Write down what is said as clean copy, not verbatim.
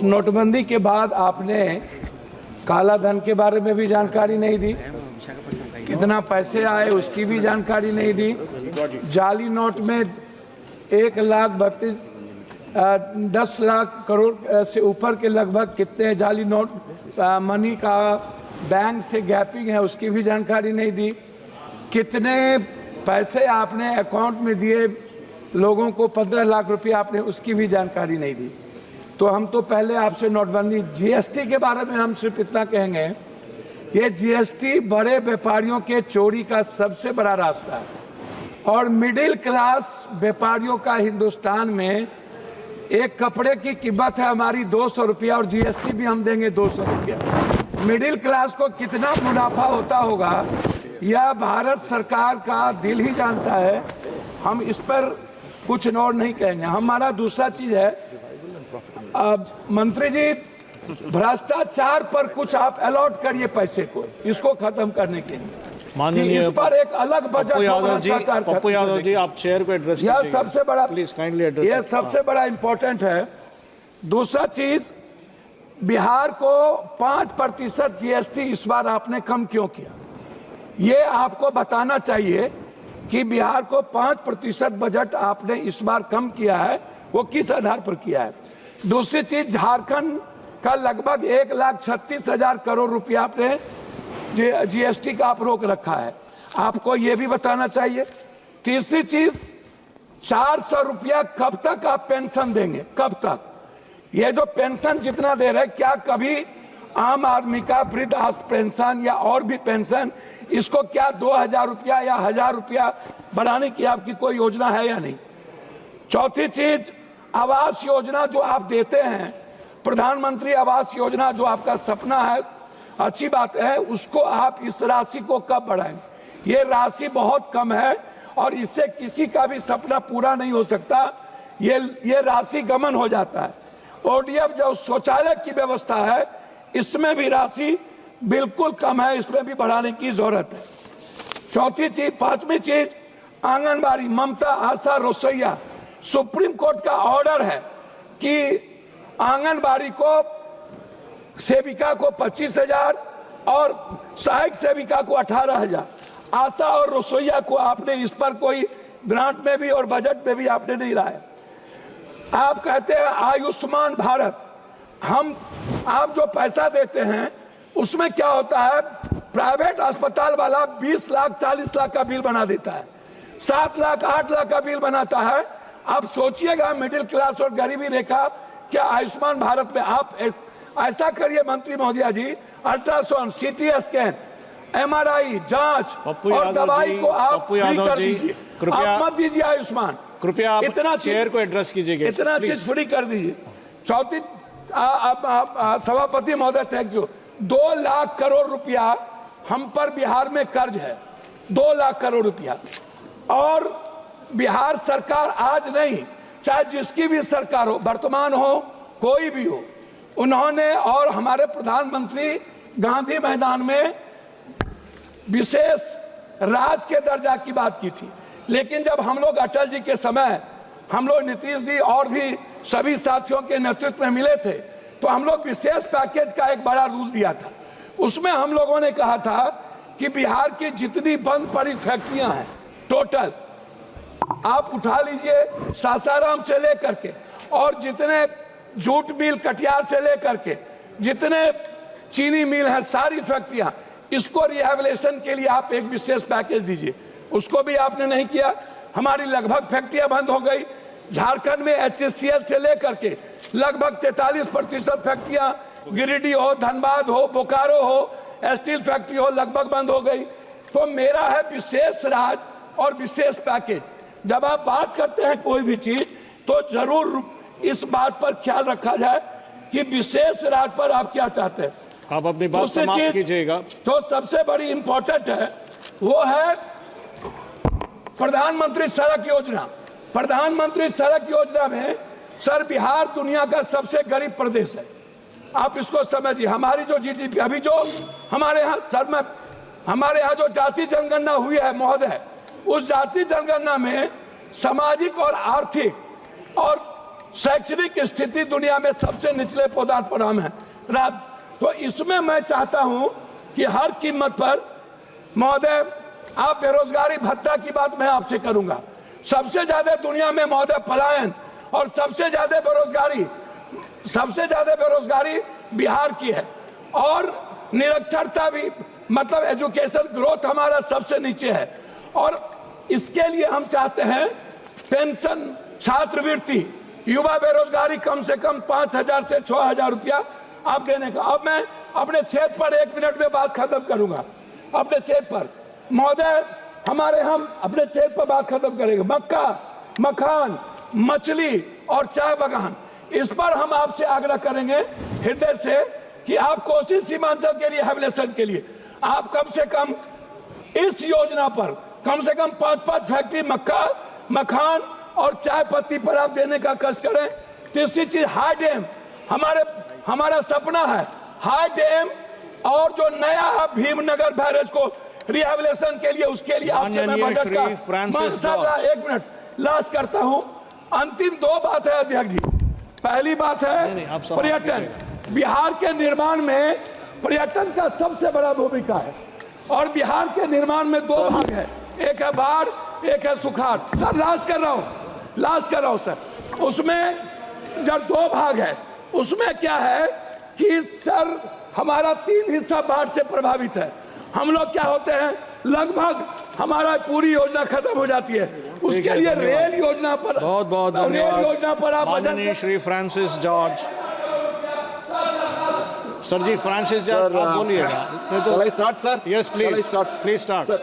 इस नोटबंदी के बाद आपने काला धन के बारे में भी जानकारी नहीं दी, कितना पैसे आए उसकी भी जानकारी नहीं दी। जाली नोट में 10 लाख करोड़ से ऊपर के लगभग कितने जाली नोट मनी का बैंक से गैपिंग है उसकी भी जानकारी नहीं दी। कितने पैसे आपने अकाउंट में दिए लोगों को, 15 लाख रुपए आपने, उसकी भी जानकारी नहीं दी। तो हम तो पहले आपसे नोटबंदी, जीएसटी के बारे में हम सिर्फ इतना कहेंगे, ये जीएसटी बड़े व्यापारियों के चोरी का सबसे बड़ा रास्ता है और मिडिल क्लास व्यापारियों का हिंदुस्तान में एक कपड़े की कीमत है हमारी 200 रुपया और जीएसटी भी हम देंगे 200 रुपया। मिडिल क्लास को कितना मुनाफा होता होगा यह भारत सरकार का दिल ही जानता है। हम इस पर कुछ और नहीं कहेंगे। हमारा दूसरा चीज है, मंत्री जी, भ्रष्टाचार पर कुछ आप अलॉट करिए पैसे को, इसको खत्म करने के लिए। माननीय इस पर एक अलग बजट पप्पू यादव जी, आप चेयर को एड्रेस यह सबसे बड़ा, प्लीज काइंडली एड्रेस, यह सबसे बड़ा इंपॉर्टेंट है। दूसरा चीज, बिहार को 5% जीएसटी इस बार आपने कम क्यों किया, ये आपको बताना चाहिए कि बिहार को 5% बजट आपने इस बार कम किया है, वो किस आधार पर किया है। दूसरी चीज, झारखंड का लगभग 1,36,000 करोड़ रुपया आपने जीएसटी का आप रोक रखा है, आपको ये भी बताना चाहिए। तीसरी चीज, 400 रुपया कब तक आप पेंशन देंगे, कब तक? ये जो पेंशन जितना दे रहे, क्या कभी आम आदमी का वृद्ध पेंशन या और भी पेंशन, इसको क्या 2,000 रुपया या 1,000 रुपया बढ़ाने की आपकी कोई योजना है या नहीं? चौथी चीज, आवास योजना जो आप देते हैं, प्रधानमंत्री आवास योजना जो आपका सपना है, अच्छी बात है, उसको आप इस राशि को कब बढ़ाएंगे? ये राशि बहुत कम है और इससे किसी का भी सपना पूरा नहीं हो सकता, ये राशि गमन हो जाता है। ओडीएफ जो शौचालय की व्यवस्था है, इसमें भी राशि बिल्कुल कम है, इसमें भी बढ़ाने की जरूरत है। चौथी चीज, पांचवी चीज, आंगनबाड़ी, ममता, आशा, रसोईया, सुप्रीम कोर्ट का ऑर्डर है कि आंगनबाड़ी को सेविका को 25,000 और सहायक सेविका को 18,000, आशा और रसोईया को आपने इस पर कोई ग्रांट में भी और बजट में भी आपने नहीं लाया। आप कहते हैं आयुष्मान भारत, आप जो पैसा देते हैं उसमें क्या होता है, प्राइवेट अस्पताल वाला 20 लाख 40 लाख का बिल बना देता है, 7 लाख 8 लाख का बिल बनाता है। आप सोचिएगा मिडिल क्लास और गरीबी रेखा, क्या आयुष्मान भारत में आप ऐसा करिए मंत्री महोदया जी, अल्ट्रासाउंड, सीटी स्कैन, एमआरआई जांच और दवाई को आप फ्री कर दीजिए, आप मत दीजिए आयुष्मान, कृपया इतना चेयर को एड्रेस कीजिएगा, इतना चीज फ्री कर दीजिए। चौथी, सभापति महोदय थैंक यू, 2 लाख करोड़ रुपया हम पर बिहार में कर्ज है, 2 लाख करोड़ रुपया, और बिहार सरकार आज नहीं, चाहे जिसकी भी सरकार हो, वर्तमान हो कोई भी हो, उन्होंने और हमारे प्रधानमंत्री गांधी मैदान में विशेष राज के दर्जा की बात की थी। लेकिन जब हम लोग अटल जी के समय, हम लोग नीतीश जी और भी सभी साथियों के नेतृत्व में मिले थे, तो हम लोग विशेष पैकेज का एक बड़ा रूल दिया था। उसमें हम लोगों ने कहा था कि बिहार की जितनी बंद पड़ी फैक्ट्रियां हैं टोटल आप उठा लीजिए, सासाराम से लेकर के और जितने जूट मिल कटिहार से लेकर के जितने चीनी मिल है, सारी फैक्ट्रियां, इसको रिहेबिलिटेशन के लिए आप एक विशेष पैकेज दीजिए। उसको भी आपने नहीं किया। हमारी लगभग फैक्ट्रियां बंद हो गई। झारखंड में HCL से लेकर के लगभग 43% फैक्ट्रियां, गिरिडीह हो, धनबाद हो, बोकारो हो, स्टील फैक्ट्री हो, लगभग बंद हो गई। तो मेरा है विशेष राज और विशेष पैकेज। जब आप बात करते हैं कोई भी चीज, तो जरूर इस बात पर ख्याल रखा जाए कि विशेष राज पर आप क्या चाहते हैं। आप अपनी बात समाप्त कीजिएगा। तो सबसे बड़ी इंपॉर्टेंट है वो है प्रधानमंत्री सड़क योजना। प्रधानमंत्री सड़क योजना में सर, बिहार दुनिया का सबसे गरीब प्रदेश है, आप इसको समझिए। हमारी जो जीडीपी अभी जो हमारे यहाँ सर, मैं हमारे यहाँ जो जाति जनगणना हुई है महोदय, उस जाति जनगणना में सामाजिक और आर्थिक और शैक्षणिक स्थिति दुनिया में सबसे निचले पदार्थ पर हम हैं। तो इसमें मैं चाहता हूं कि हर कीमत पर, महोदय आप बेरोजगारी भत्ता की बात मैं आपसे करूंगा। सबसे ज्यादा दुनिया में महोदय पलायन और सबसे ज्यादा बेरोजगारी बिहार की है, और निरक्षरता भी, मतलब एजुकेशन ग्रोथ हमारा सबसे नीचे है। और इसके लिए हम चाहते हैं पेंशन, छात्रवृत्ति, युवा बेरोजगारी कम से कम 5,000 से 6,000 रुपया आप देने का। अब मैं अपने क्षेत्र पर 1 मिनट में बात खत्म करूंगा। अपने क्षेत्र पर महोदय, हम अपने क्षेत्र पर बात खत्म करेंगे। मक्का, मखान, मछली और चाय बागान, इस पर हम आपसे आग्रह करेंगे हृदय से कि आप कोसी सीमांचल के लिए, हैबिलेशन के लिए आप कम से कम इस योजना पर कम से कम 5-5 फैक्ट्री मक्का, मखान और चाय पत्ती पर आप देने का कष्ट करें। तीसरी चीज, हाई डैम, हमारा सपना है हाई डैम, और जो नया भीमनगर बैरेज को रिहेबिलिटेशन के लिए, उसके लिए आपसे मैं बजट का 1 मिनट लास्ट करता हूं। अंतिम 2 बात है अध्यक्ष जी। पहली बात है पर्यटन। बिहार के निर्माण में पर्यटन का सबसे बड़ा भूमिका है, और बिहार के निर्माण में 2 भाग है, एक है बाढ़, एक है सुखाड़। सर लास्ट कर रहा हूं सर। उसमें जब 2 भाग है, उसमें क्या है कि सर हमारा 3 हिस्सा बाढ़ से प्रभावित है। हम लोग क्या होते हैं, लगभग हमारा पूरी योजना खत्म हो जाती है। उसके लिए रेल योजना पर, बहुत बहुत धन्यवाद। रेल योजना पर आप माननीय श्री फ्रांसिस जॉर्ज। सर जी, फ्रांसिस जॉर्ज आप बोलिएगा। Shall I start, sir? Yes, please. Shall I start? Please start. Sir,